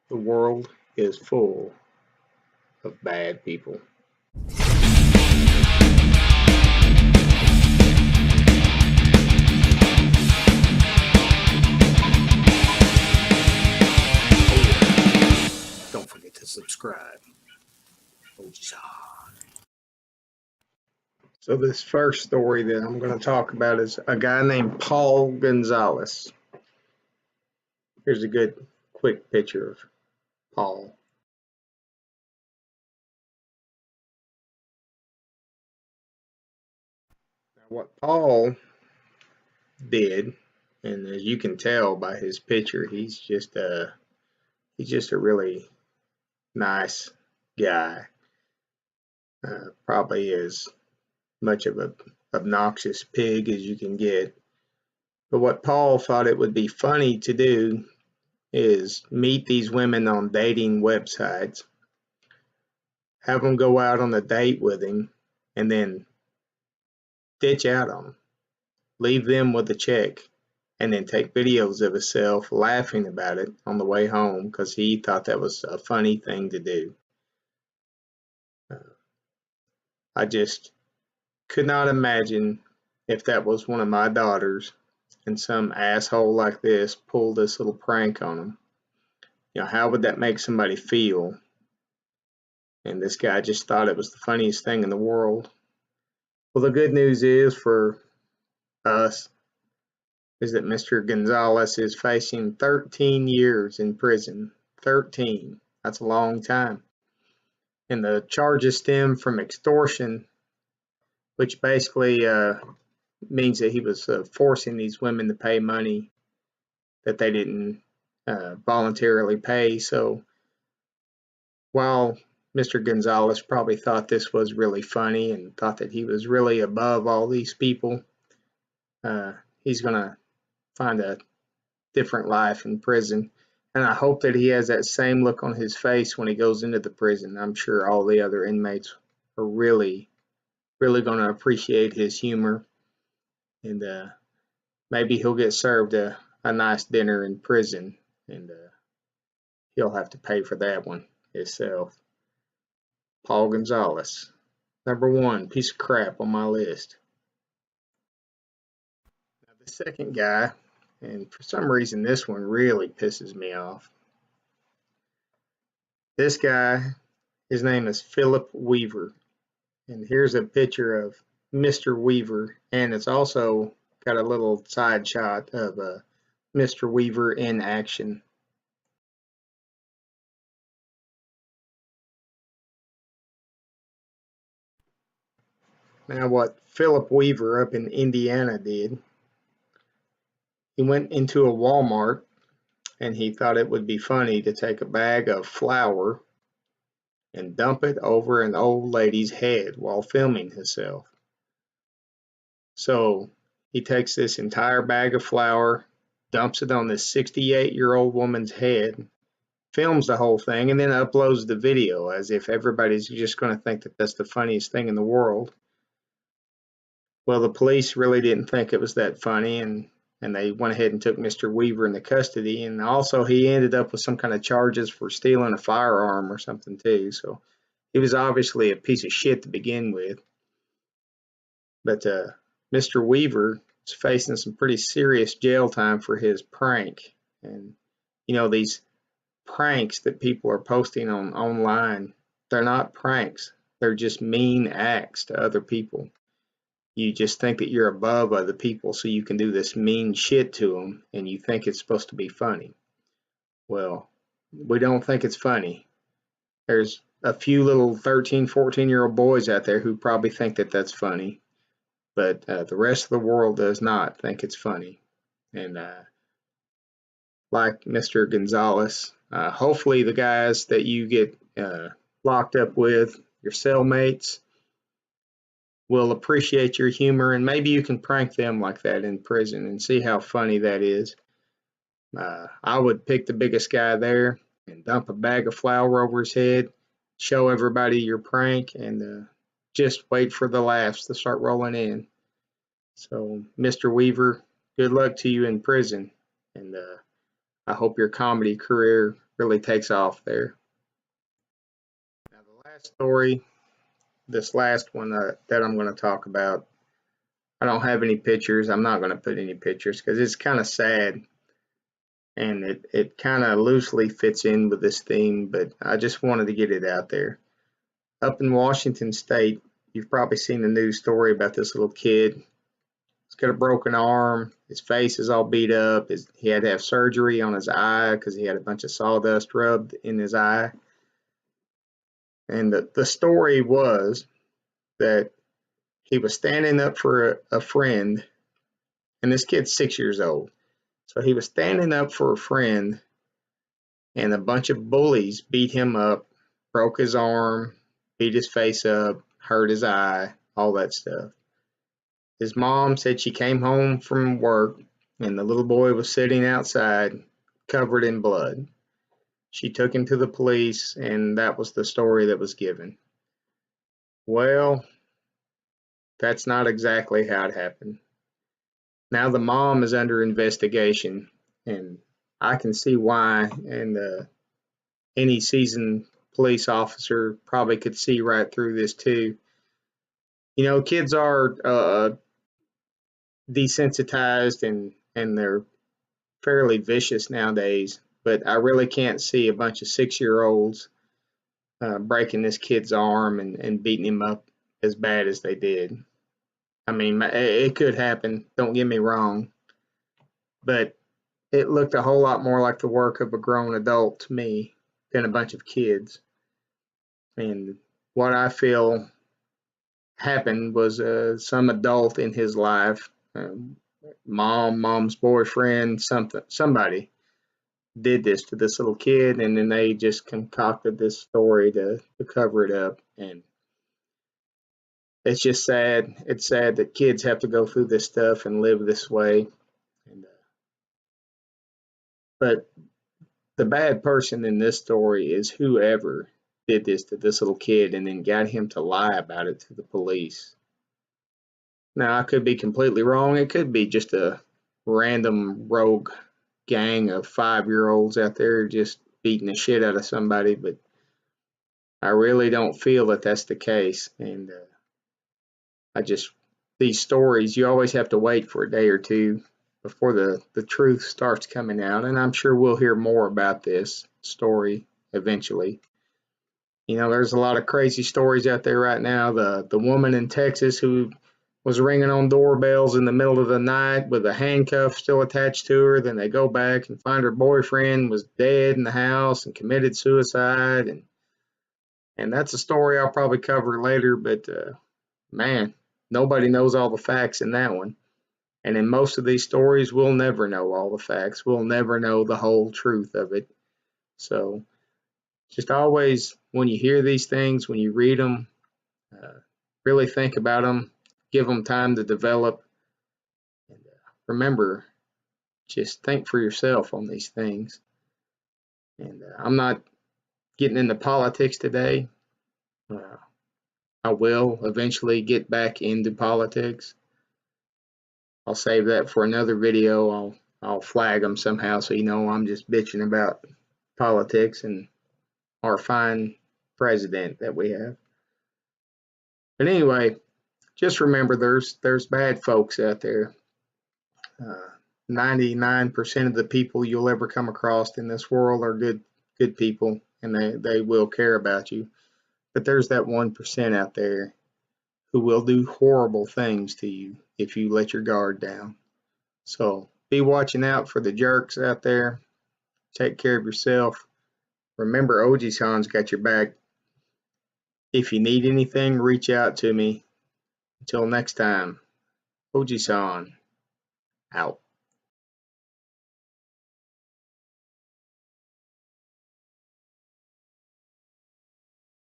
The world is full of bad people. Don't forget to subscribe. So this first story that I'm going to talk about is a guy named Paul Gonzalez. Here's a good quick picture of Paul. Now what Paul did, and as you can tell by his picture, he's just a really nice guy. Probably as much of a obnoxious pig as you can get. But what Paul thought it would be funny to do is meet these women on dating websites, have them go out on a date with him, and then ditch out on them, leave them with a check, and then take videos of himself laughing about it on the way home because he thought that was a funny thing to do. I just could not imagine if that was one of my daughters and some asshole like this pulled this little prank on them. You know, how would that make somebody feel? And this guy just thought it was the funniest thing in the world. Well, the good news is for us is that Mr. Gonzalez is facing 13 years in prison. 13. That's a long time. And the charges stem from extortion, which basically means that he was forcing these women to pay money that they didn't voluntarily pay. So while Mr. Gonzalez probably thought this was really funny and thought that he was really above all these people, he's going to find a different life in prison. And I hope that he has that same look on his face when he goes into the prison. I'm sure all the other inmates are really going to appreciate his humor. And maybe he'll get served a nice dinner in prison. And he'll have to pay for that one himself. Paul Gonzalez. Number one, piece of crap on my list. Now, the second guy, and for some reason this one really pisses me off. This guy, his name is Philip Weaver. And here's a picture of Mr. Weaver, and it's also got a little side shot of Mr. Weaver in action. Now what Philip Weaver up in Indiana did, he went into a Walmart and he thought it would be funny to take a bag of flour and dump it over an old lady's head while filming himself. So he takes this entire bag of flour, dumps it on this 68-year-old woman's head, films the whole thing, and then uploads the video as if everybody's just going to think that that's the funniest thing in the world. Well, the police really didn't think it was that funny, and they went ahead and took Mr. Weaver into custody. And also he ended up with some kind of charges for stealing a firearm or something too. So he was obviously a piece of shit to begin with. But Mr. Weaver is facing some pretty serious jail time for his prank. And you know, these pranks that people are posting online, they're not pranks. They're just mean acts to other people. You just think that you're above other people, so you can do this mean shit to them, and you think it's supposed to be funny. Well, we don't think it's funny. There's a few little 13, 14-year-old boys out there who probably think that that's funny, but the rest of the world does not think it's funny. And like Mr. Gonzalez, hopefully the guys that you get locked up with, your cellmates, will appreciate your humor, and maybe you can prank them like that in prison and see how funny that is. I would pick the biggest guy there and dump a bag of flour over his head, show everybody your prank, and just wait for the laughs to start rolling in. So, Mr. Weaver, good luck to you in prison, and I hope your comedy career really takes off there. Now, the last story, this last one that I'm going to talk about, I don't have any pictures. I'm not going to put any pictures because it's kind of sad and it kind of loosely fits in with this theme, but I just wanted to get it out there. Up in Washington State, you've probably seen the news story about this little kid. He's got a broken arm. His face is all beat up. He had to have surgery on his eye because he had a bunch of sawdust rubbed in his eye. And the story was that he was standing up for a friend, and this kid's 6 years old. So he was standing up for a friend, and a bunch of bullies beat him up, broke his arm, beat his face up, hurt his eye, all that stuff. His mom said she came home from work, and the little boy was sitting outside, covered in blood. She took him to the police, and that was the story that was given. Well, that's not exactly how it happened. Now the mom is under investigation, and I can see why, and any seasoned police officer probably could see right through this too. You know, kids are desensitized and they're fairly vicious nowadays, but I really can't see a bunch of 6-year-olds breaking this kid's arm and beating him up as bad as they did. I mean, it could happen, don't get me wrong, but it looked a whole lot more like the work of a grown adult to me than a bunch of kids. And what I feel happened was some adult in his life, mom's boyfriend, somebody did this to this little kid, and then they just concocted this story to cover it up. And it's just sad. It's sad that kids have to go through this stuff and live this way. And, but the bad person in this story is whoever did this to this little kid and then got him to lie about it to the police. Now, I could be completely wrong. It could be just a random rogue gang of 5-year-olds out there just beating the shit out of somebody, but I really don't feel that that's the case. And these stories, you always have to wait for a day or two before the truth starts coming out. And I'm sure we'll hear more about this story eventually. You know, there's a lot of crazy stories out there right now. The woman in Texas who was ringing on doorbells in the middle of the night with a handcuff still attached to her. Then they go back and find her boyfriend was dead in the house and committed suicide. And that's a story I'll probably cover later. But man, nobody knows all the facts in that one. And in most of these stories, we'll never know all the facts. We'll never know the whole truth of it. So just always, when you hear these things, when you read them, really think about them, give them time to develop. And remember, just think for yourself on these things. And I'm not getting into politics today. I will eventually get back into politics. I'll save that for another video. I'll flag them somehow so you know I'm just bitching about politics and our fine president that we have. But anyway, just remember there's bad folks out there. 99% of the people you'll ever come across in this world are good people, and they will care about you. But there's that 1% out there who will do horrible things to you if you let your guard down. So be watching out for the jerks out there. Take care of yourself. Remember, Oji-san's got your back. If you need anything, reach out to me. Until next time, Oji-san out.